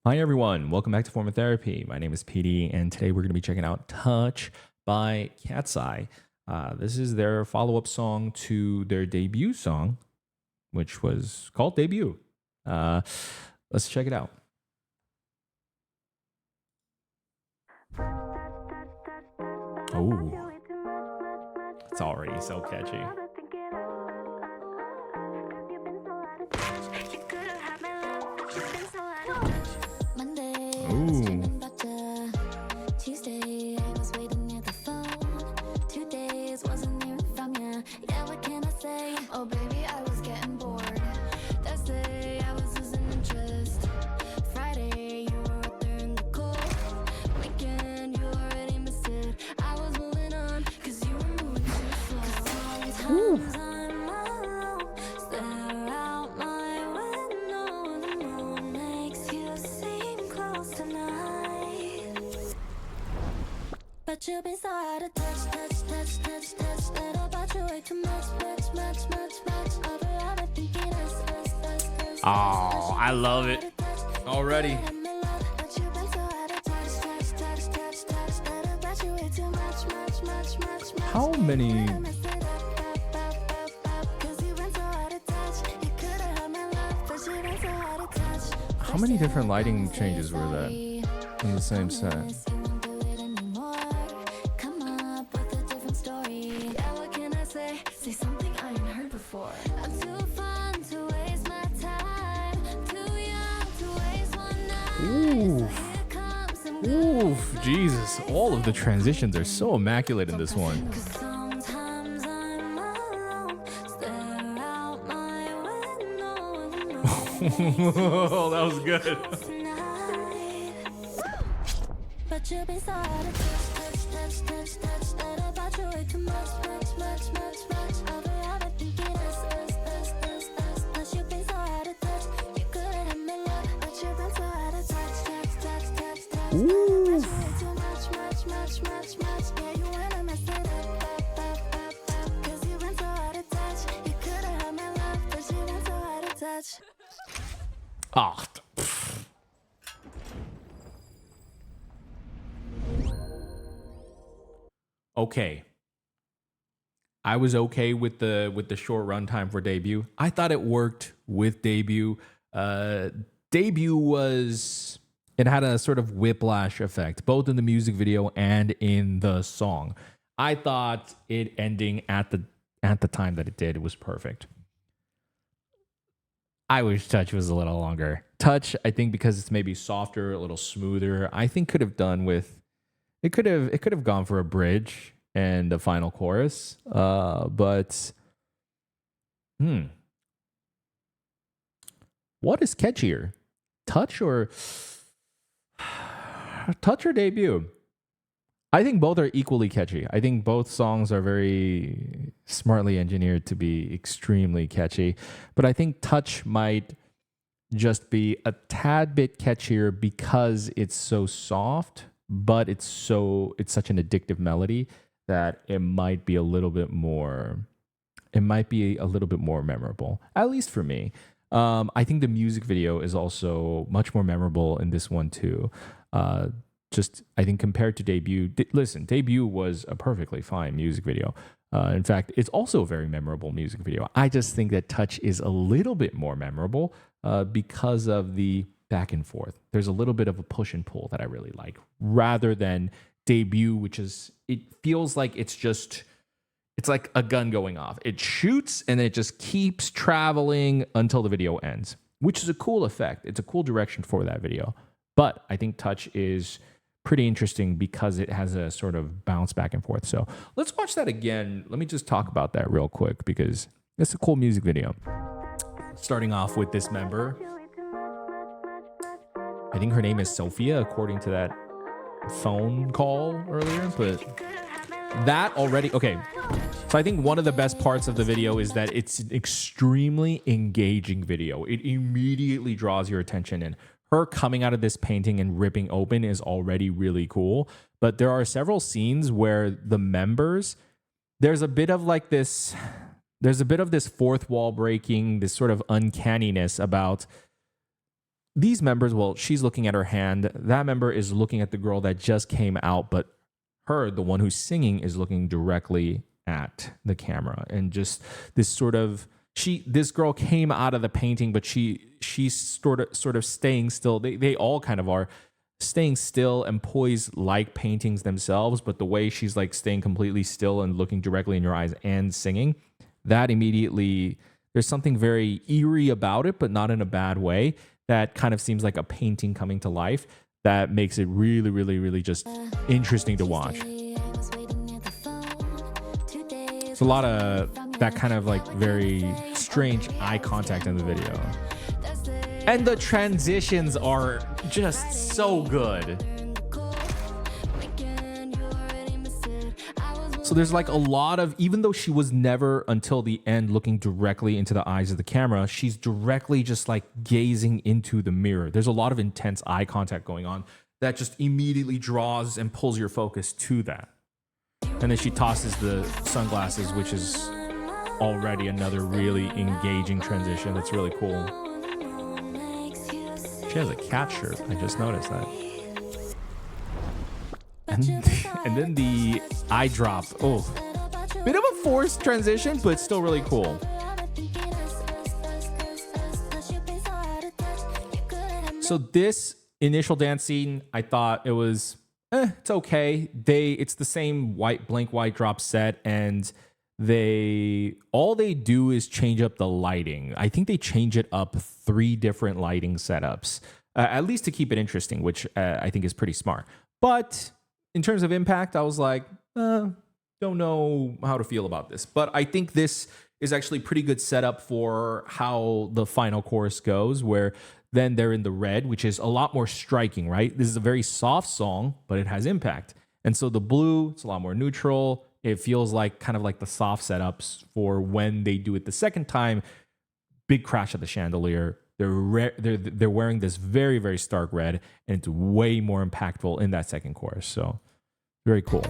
Hi, everyone. Welcome back to Form of Therapy. My name is PD, and today we're going to be checking out Touch by KATSEYE. This is their follow up song to their debut song, which was called Debut. Let's check it out. Oh, it's already so catchy. Ooh. Tuesday, I was waiting at the phone. 2 days wasn't hearing from ya. Yeah, what can I say? Oh, baby, I was getting bored. Thursday, I was losing interest. Friday, you were out there in the cold. Weekend, you already missed it. I was moving on, cause you were moving too slow. Sometimes I'm alone, stare out my window. The moon makes you seem close tonight. But you've been so out of touch. That about you way too much. I've been thinking us. Oh, I love it already. But you've been so out of touch. That about you way too much. How many? Cause you've been so out of touch. You could've had my love, but you've been so out of touch. How many different lighting changes were that in the same set? Come up with a different story. Yeah, what can I say? Say something I ain't heard before. I'm too fun to waste my time. Too young to waste one night. Ooh. So here comes some Oof, Jesus. All of the transitions are so immaculate in this one. Cause sometimes I'm alone. Stare out my window. The moon Oh, that was good. tonight. But you've been so out of touch. That about you way too much. I've been thinking us. But you've been so out of touch. You could've had me love, but you've been so out of touch. Ooh. Way too much. Yeah, you wanna mess it up. Cause you've been so out of touch. You could've had my love, but you've been so out of touch. Oh. Okay. I was okay with the short runtime for Debut. I thought it worked with Debut. Debut was, it had a sort of whiplash effect, both in the music video and in the song. I thought it ending at the time that it did, it was perfect. I wish Touch was a little longer. Touch, I think because it's maybe softer, a little smoother, I think could have done with, it could have gone for a bridge and a final chorus. But what is catchier? Touch or Debut? I think both are equally catchy. I think both songs are very smartly engineered to be extremely catchy. But I think Touch might just be a tad bit catchier because it's so soft, but it's such an addictive melody that it might be a little bit more memorable, at least for me. I think the music video is also much more memorable in this one too. I think compared to Debut, Debut was a perfectly fine music video. In fact, it's also a very memorable music video. I just think that Touch is a little bit more memorable because of the back and forth. There's a little bit of a push and pull that I really like, rather than Debut, which is, it feels like it's like a gun going off. It shoots and then it just keeps traveling until the video ends, which is a cool effect. It's a cool direction for that video. But I think Touch is pretty interesting because it has a sort of bounce back and forth. So let's watch that again. Let me just talk about that real quick because it's a cool music video. Starting off with this member. I think her name is Sophia, according to that phone call earlier, but that already, okay. So I think one of the best parts of the video is that it's an extremely engaging video. It immediately draws your attention, and her coming out of this painting and ripping open is already really cool. But there are several scenes where the members, there's a bit of this fourth wall breaking, this sort of uncanniness about these members, well, she's looking at her hand. That member is looking at the girl that just came out, but her, the one who's singing, is looking directly at the camera. And just this sort of this girl came out of the painting, but she's sort of staying still. They all kind of are staying still and poised like paintings themselves, but the way she's like staying completely still and looking directly in your eyes and singing, that immediately, there's something very eerie about it, but not in a bad way. That kind of seems like a painting coming to life. That makes it really, really, really just interesting to watch. It's a lot of that kind of like very strange eye contact in the video. And the transitions are just so good. So there's like a lot of, even though she was never until the end looking directly into the eyes of the camera, she's directly just like gazing into the mirror. There's a lot of intense eye contact going on that just immediately draws and pulls your focus to that. And then she tosses the sunglasses, which is already another really engaging transition. That's really cool. She has a cat shirt. I just noticed that. And then the eye drop. Oh, bit of a forced transition, but still really cool. So this initial dance scene, I thought it was, it's okay. It's the same blank white drop set, and all they do is change up the lighting. I think they change it up 3 different lighting setups, at least to keep it interesting, which I think is pretty smart. But in terms of impact, I was like, don't know how to feel about this. But I think this is actually pretty good setup for how the final chorus goes, where then they're in the red, which is a lot more striking, right? This is a very soft song, but it has impact. And so the blue, it's a lot more neutral. It feels like kind of like the soft setups for when they do it the second time. Big crash at the chandelier. They're wearing this very, very stark red, and it's way more impactful in that second chorus. So very cool.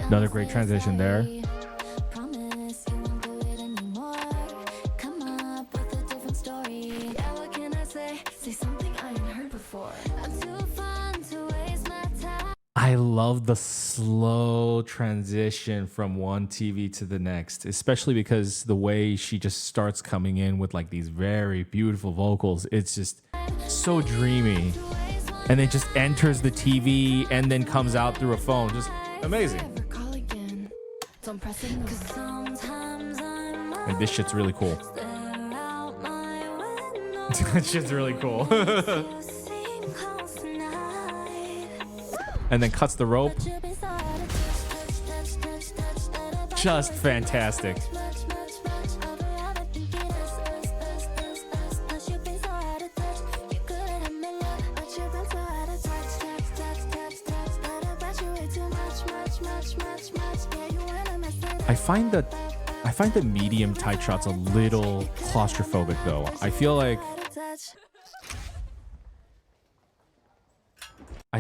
Another great transition there. I love the slow transition from one TV to the next, especially because the way she just starts coming in with like these very beautiful vocals. It's just so dreamy. And then just enters the TV and then comes out through a phone. Just amazing. And this shit's really cool. This shit's really cool. And then cuts the rope. Just fantastic. I find the medium tight shots a little claustrophobic though. I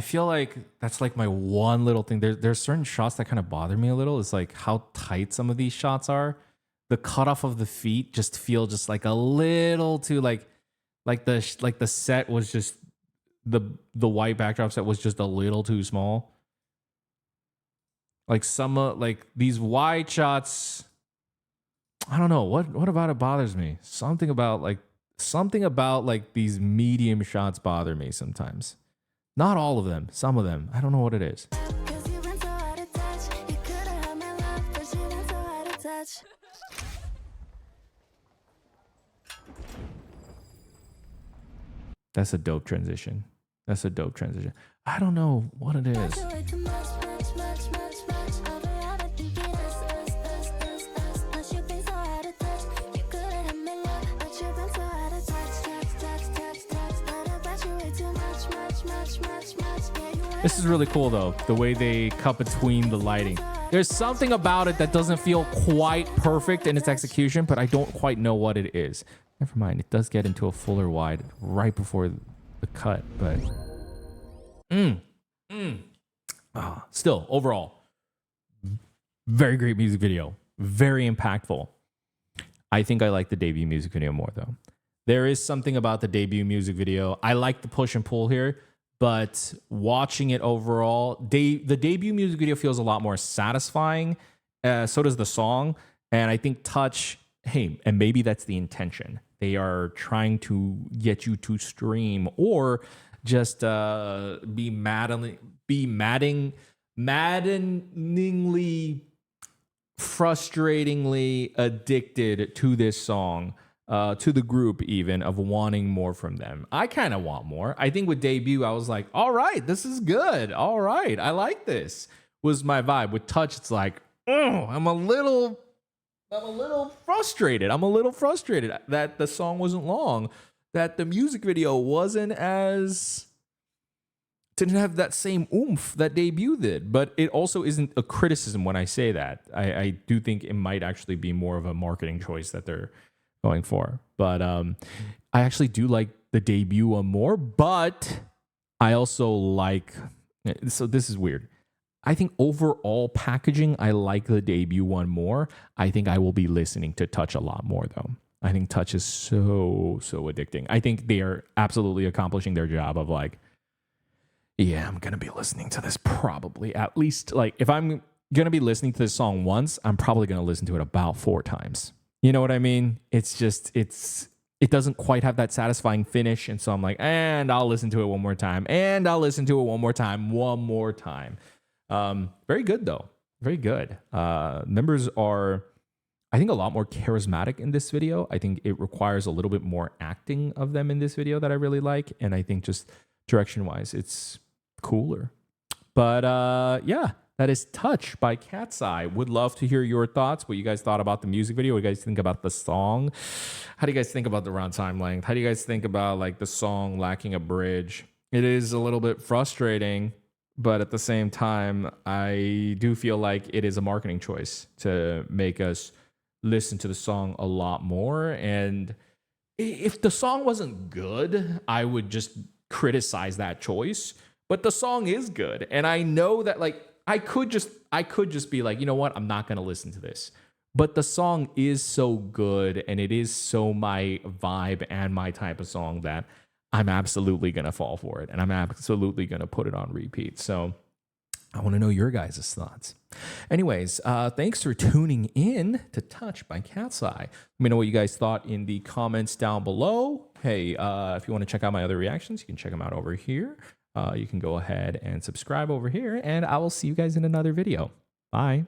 feel like that's like my one little thing. There's certain shots that kind of bother me a little. It's like how tight some of these shots are. The cutoff of the feet just feel just like a little too like the set was just the white backdrop set was just a little too small. Like like these wide shots, I don't know what about it bothers me. Something about like these medium shots bother me sometimes. Not all of them, some of them. I don't know what it is. That's a dope transition. I don't know what it is. This is really cool though, the way they cut between the lighting. There's something about it that doesn't feel quite perfect in its execution, but I don't quite know what it is. Never mind, it does get into a fuller wide right before the cut, but Still, overall, very great music video. Very impactful. I think I like the debut music video more, though. There is something about the debut music video. I like the push and pull here, but watching it overall, the debut music video feels a lot more satisfying. So does the song. And I think Touch, hey, and maybe that's the intention. They are trying to get you to stream or just be maddeningly, frustratingly addicted to this song, to the group even, of wanting more from them. I kind of want more. I think with debut, I was like, all right, this is good. All right, I like this. Was my vibe. With Touch, it's like, oh, I'm a little frustrated. I'm a little frustrated that the song wasn't long, that the music video didn't have that same oomph that debut did. But it also isn't a criticism when I say that. I do think it might actually be more of a marketing choice that they're going for. But I actually do like the debut one more, but I also like, so this is weird. I think overall packaging, I like the debut one more. I think I will be listening to Touch a lot more, though. I think Touch is so addicting. I think they are absolutely accomplishing their job of like, yeah, I'm going to be listening to this probably at least, like, if I'm going to be listening to this song once, I'm probably going to listen to it about 4 times. You know what I mean? It's just, it doesn't quite have that satisfying finish. And so I'm like, and I'll listen to it one more time. And I'll listen to it one more time. Very good, though. Very good. Members are, I think, a lot more charismatic in this video. I think it requires a little bit more acting of them in this video that I really like. And I think just direction-wise, it's cooler. But yeah, that is Touch by KATSEYE. Would love to hear your thoughts, what you guys thought about the music video, what you guys think about the song. How do you guys think about the runtime length? How do you guys think about like the song lacking a bridge? It is a little bit frustrating, but at the same time, I do feel like it is a marketing choice to make us listen to the song a lot more. And if the song wasn't good, I would just criticize that choice. But the song is good. And I know that like I could just be like, you know what? I'm not going to listen to this. But the song is so good and it is so my vibe and my type of song that I'm absolutely going to fall for it. And I'm absolutely going to put it on repeat. So I want to know your guys' thoughts. Anyways, thanks for tuning in to Touch by KATSEYE. Let me know what you guys thought in the comments down below. Hey, if you want to check out my other reactions, you can check them out over here. You can go ahead and subscribe over here, and I will see you guys in another video. Bye.